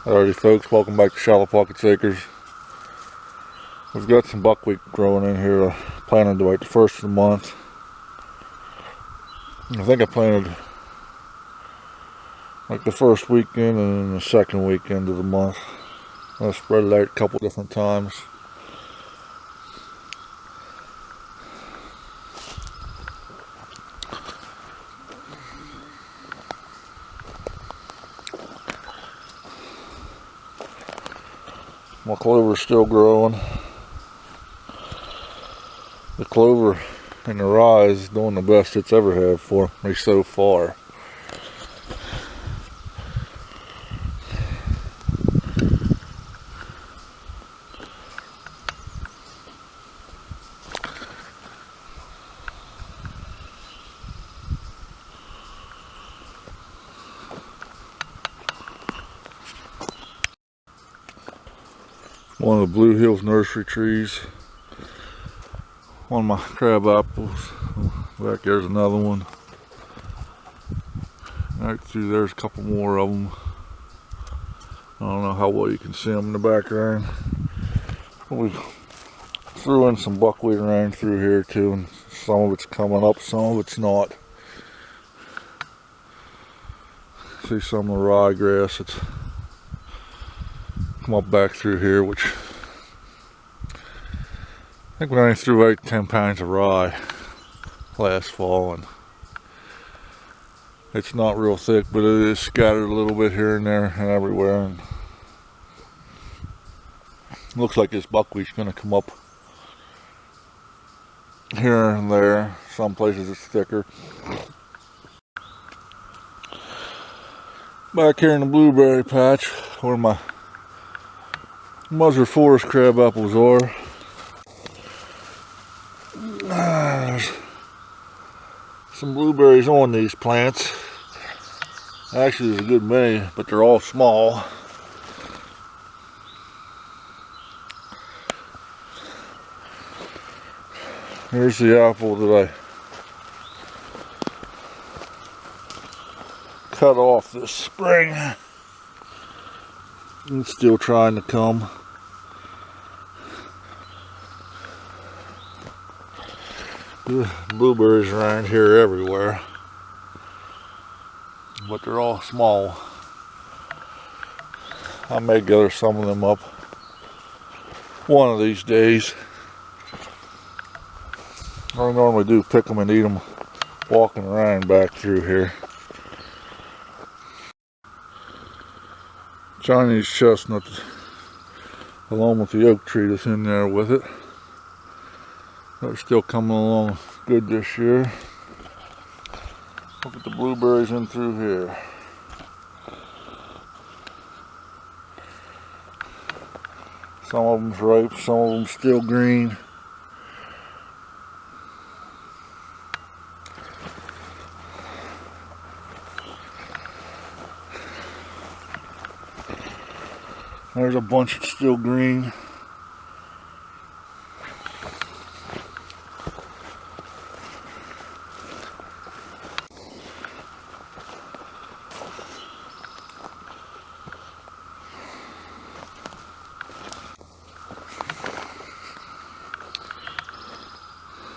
Alrighty folks, welcome back to Shallow Pockets Acres. We've got some buckwheat growing in here. I planted like the first of the month. I think I planted like the first weekend and then the second weekend of the month. I spread it out a couple different times. My clover's still growing. The clover and the rye is doing the best it's ever had for me so far. One of the Blue Hills nursery trees. One of my crab apples. Back there's another one. Right through there's a couple more of them. I don't know how well you can see them in the background. We threw in some buckwheat around through here too, and some of it's coming up, some of it's not. See some of the ryegrass that's come up back through here, which I think we only threw out 10 pounds of rye last fall, and it's not real thick, but it is scattered a little bit here and there and everywhere. And looks like this buckwheat's going to come up here and there. Some places it's thicker. Back here in the blueberry patch, where my Mother Forest crab apples are, there's some blueberries on these plants. Actually, there's a good many, but they're all small. Here's the apple that I cut off this spring. It's still trying to come. Blueberries around here everywhere, but they're all small. I may gather some of them up one of these days. I normally do pick them and eat them walking around back through here. Chinese chestnut, along with the oak tree that's in there with it. They're still coming along good this year. Look at the blueberries in through here. Some of them's ripe, some of them still green. There's a bunch that's still green.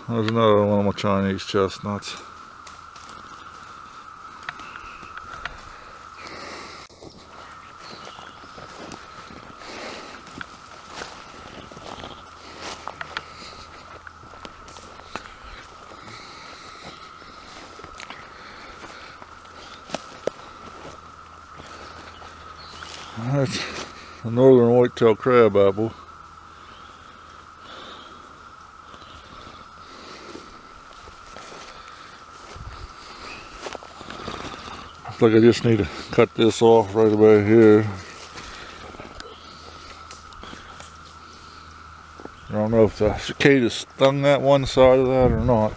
There's another one of my Chinese chestnuts. That's a northern whitetail crab apple. Looks like I just need to cut this off right about here. I don't know if the cicada stung that one side of that or not.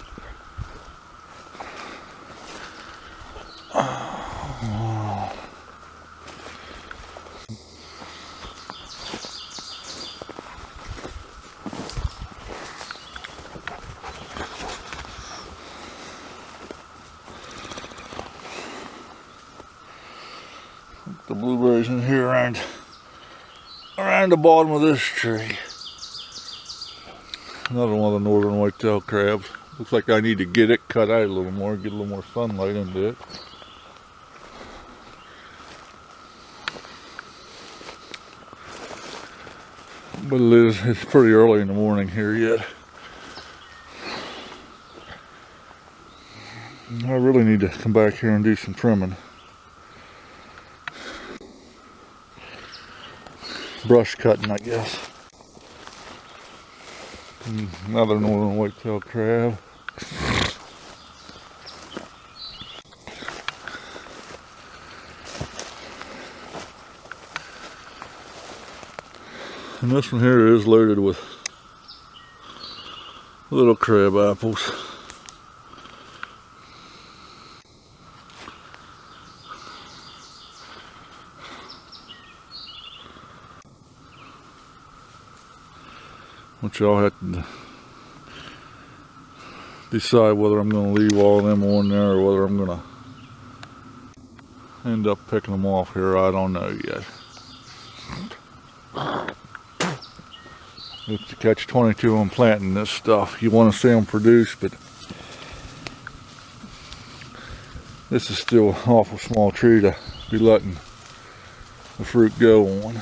The blueberries in here around around the bottom of this tree. Another one of the northern whitetail crabs. Looks like I need to get it cut out a little more, get a little more sunlight into it. But it's pretty early in the morning here yet. I really need to come back here and do some trimming. Brush cutting, I guess. Another northern whitetail crab. And this one here is loaded with little crab apples. Which y'all have to decide whether I'm going to leave all of them on there or whether I'm going to end up picking them off here. I don't know yet. It's the catch-22 on planting this stuff. You want to see them produce, but this is still an awful small tree to be letting the fruit go on.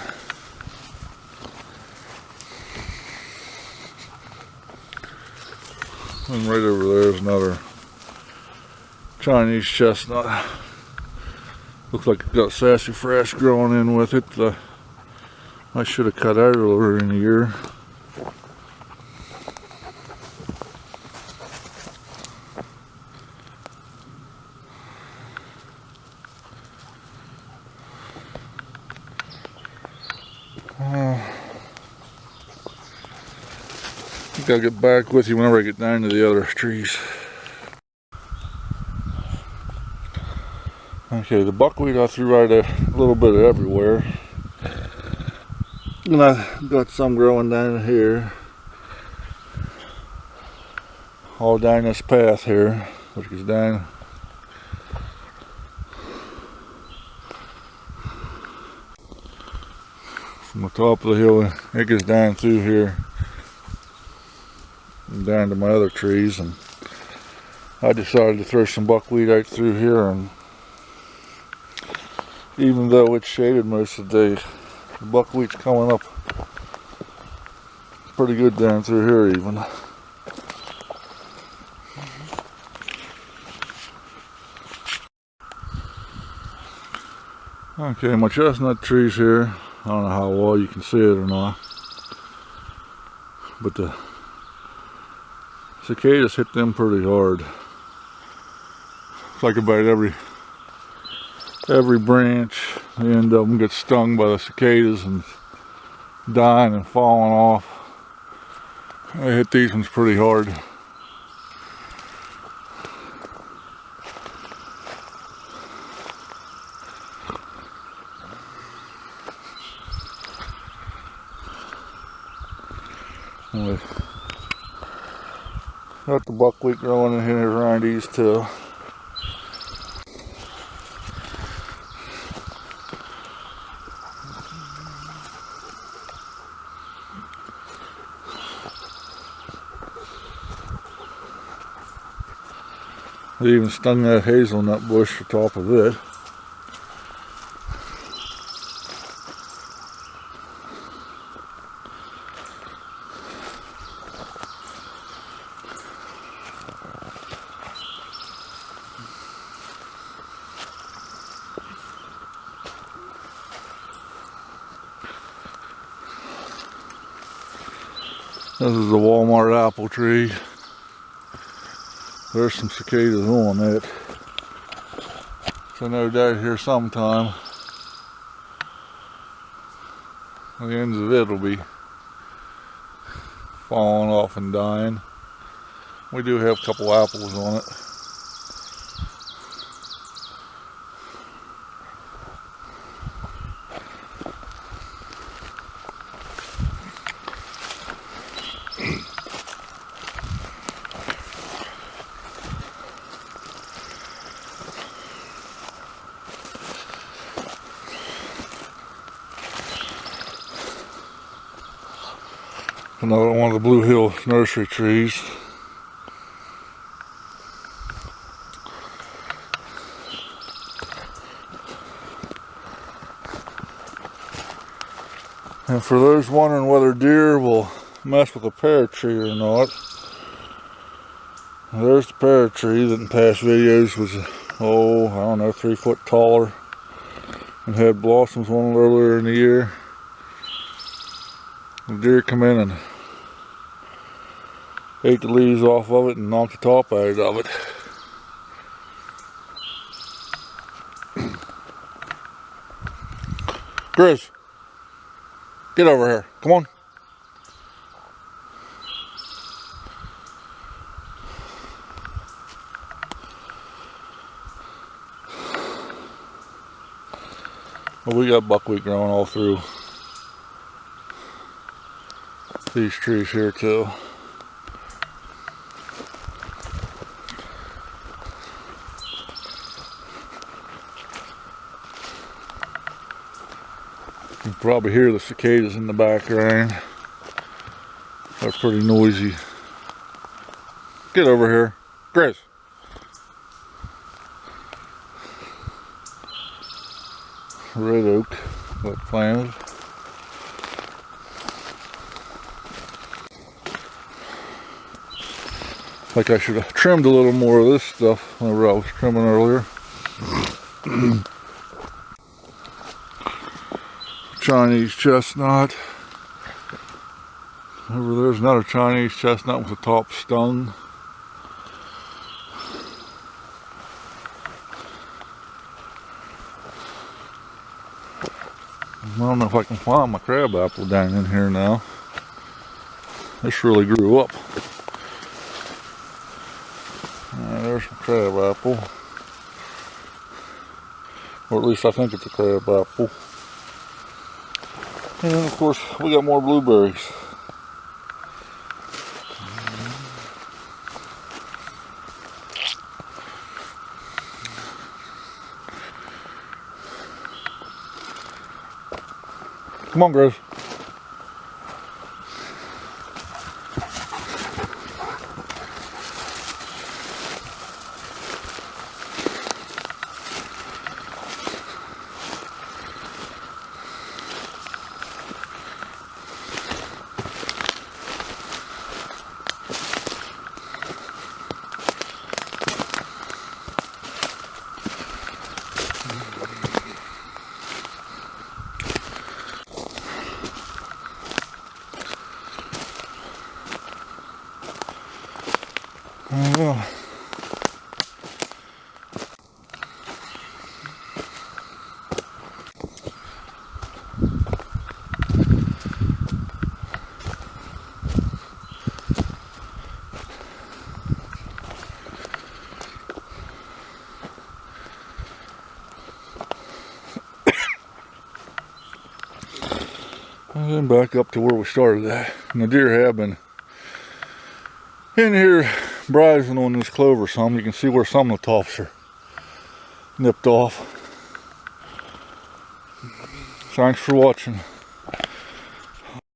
And right over there is another Chinese chestnut. Looks like it's got sassafras growing in with it. I should have cut out earlier in the year. I think I'll get back with you whenever I get down to the other trees. Okay, the buckwheat I threw out a little bit everywhere. And I got some growing down here. All down this path here, which is down from the top of the hill. It goes down through here and down to my other trees, and I decided to throw some buckwheat out through here. And even though it's shaded most of the day, the buckwheat's coming up pretty good down through here even. Okay, my chestnut trees here, I don't know how well you can see it or not, but the cicadas hit them pretty hard. It's like about every branch, the end of them gets stung by the cicadas and dying and falling off. They hit these ones pretty hard. Got the buckwheat growing in here around these too. They even stung that hazelnut bush on top of it. This is the Walmart apple tree. There's some cicadas on it. So no doubt here sometime the ends of it will be falling off and dying. We do have a couple apples on it. Another one of the Blue Hill nursery trees. And for those wondering whether deer will mess with a pear tree or not, there's the pear tree that in past videos was, oh, I don't know, 3 foot taller and had blossoms on it earlier in the year. The deer come in and ate the leaves off of it and knocked the top out of it. Grizz, get over here, come on. Well, we got buckwheat growing all through these trees here too. You can probably hear the cicadas in the background. They're pretty noisy. Get over here, Grizz. Red oak that planted. Like I should have trimmed a little more of this stuff whenever I was trimming earlier. Chinese chestnut. Over there's another Chinese chestnut with the top stung. I don't know if I can find my crab apple down in here now. This really grew up. There's some crab apple. Or at least I think it's a crab apple. And of course we got more blueberries. Come on, Grizz. Yeah. And then back up to where we started at. And the deer have been in here browsing on this clover some. You can see where some of the tops are nipped off. Thanks for watching.